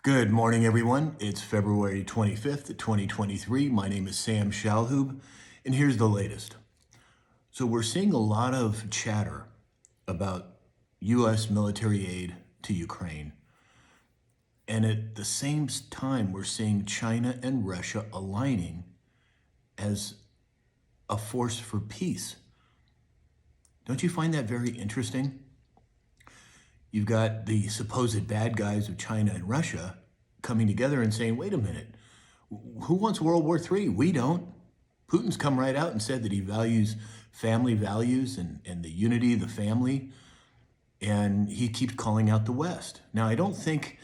Good morning, everyone. It's February 25th, 2023. My name is Sam Shalhoub, and here's the latest. So we're seeing a lot of chatter about U.S. military aid to Ukraine. And at the same time, we're seeing China and Russia aligning as a force for peace. Don't you find that very interesting? You've got the supposed bad guys of China and Russia coming together and saying, wait a minute, who wants World War III? We don't. Putin's come right out and said that he values family values and the unity of the family, and he keeps calling out the West. Now, I don't think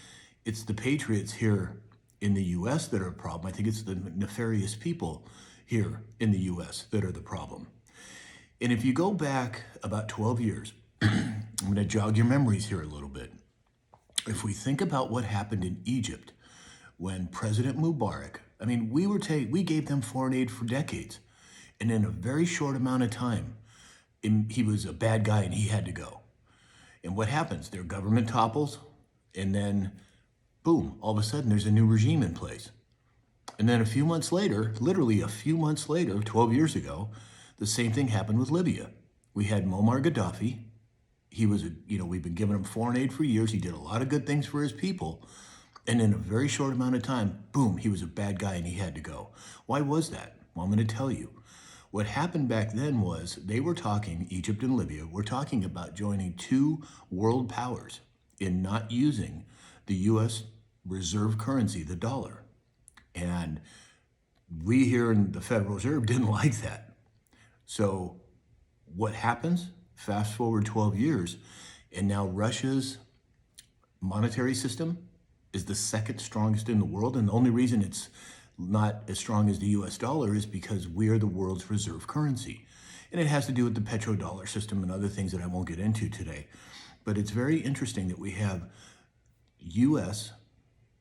it's the patriots here in the U.S. that are a problem. I think it's the nefarious people here in the U.S. that are the problem. And if you go back about 12 years, I'm going to jog your memories here a little bit. If we think about what happened in Egypt when President Mubarak, we gave them foreign aid for decades. And in a very short amount of time, he was a bad guy and he had to go. And what happens? Their government topples, and then boom, all of a sudden there's a new regime in place. And then a few months later, literally a few months later, 12 years ago, the same thing happened with Libya. We had Muammar Gaddafi. He was, we've been giving him foreign aid for years. He did a lot of good things for his people. And in a very short amount of time, boom, he was a bad guy and he had to go. Why was that? Well, I'm going to tell you. What happened back then was they were talking, Egypt and Libya, were talking about joining two world powers in not using the U.S. reserve currency, the dollar. And we here in the Federal Reserve didn't like that. So what happens? Fast forward 12 years, and now Russia's monetary system is the second strongest in the world. And the only reason it's not as strong as the US dollar is because we are the world's reserve currency. And it has to do with the petrodollar system and other things that I won't get into today. But it's very interesting that we have US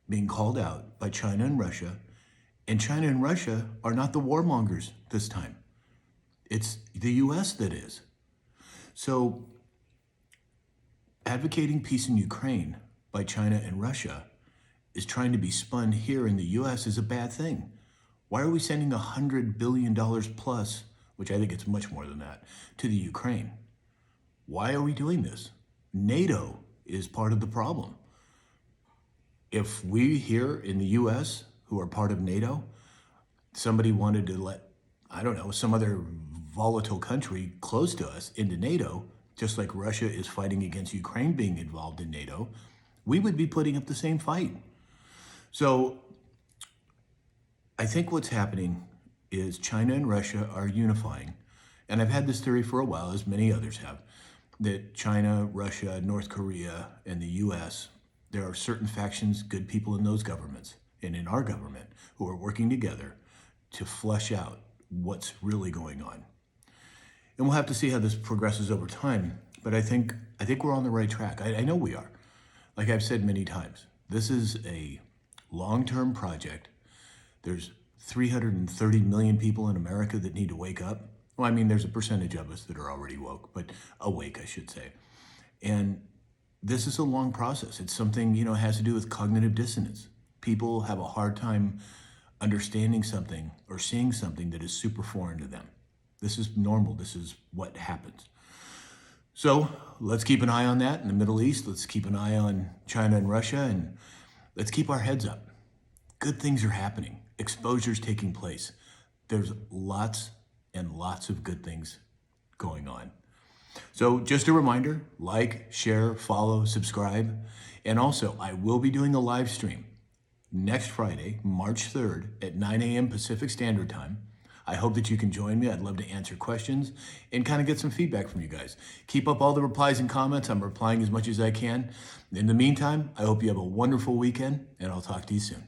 being called out by China and Russia, and China and Russia are not the warmongers this time. It's the US that is. So advocating peace in Ukraine by China and Russia is trying to be spun here in the US as a bad thing. Why are we sending $100 billion plus, which I think it's much more than that, to the Ukraine? Why are we doing this? NATO is part of the problem. If we here in the US, who are part of NATO, somebody wanted to let, some other volatile country close to us into NATO, just like Russia is fighting against Ukraine being involved in NATO, we would be putting up the same fight. So I think what's happening is China and Russia are unifying. And I've had this theory for a while, as many others have, that China, Russia, North Korea, and the US, there are certain factions, good people in those governments and in our government who are working together to flesh out what's really going on. And we'll have to see how this progresses over time. But I think we're on the right track. I know we are. Like I've said many times, this is a long-term project. There's 330 million people in America that need to wake up. Well, there's a percentage of us that are already woke, but awake, I should say. And this is a long process. It's something, has to do with cognitive dissonance. People have a hard time understanding something or seeing something that is super foreign to them. This is normal. This is what happens. So let's keep an eye on that in the Middle East. Let's keep an eye on China and Russia, and let's keep our heads up. Good things are happening. Exposure's taking place. There's lots and lots of good things going on. So just a reminder, like, share, follow, subscribe. And also, I will be doing a live stream next Friday, March 3rd at 9 a.m. Pacific Standard Time. I hope that you can join me. I'd love to answer questions and kind of get some feedback from you guys. Keep up all the replies and comments. I'm replying as much as I can. In the meantime, I hope you have a wonderful weekend, and I'll talk to you soon.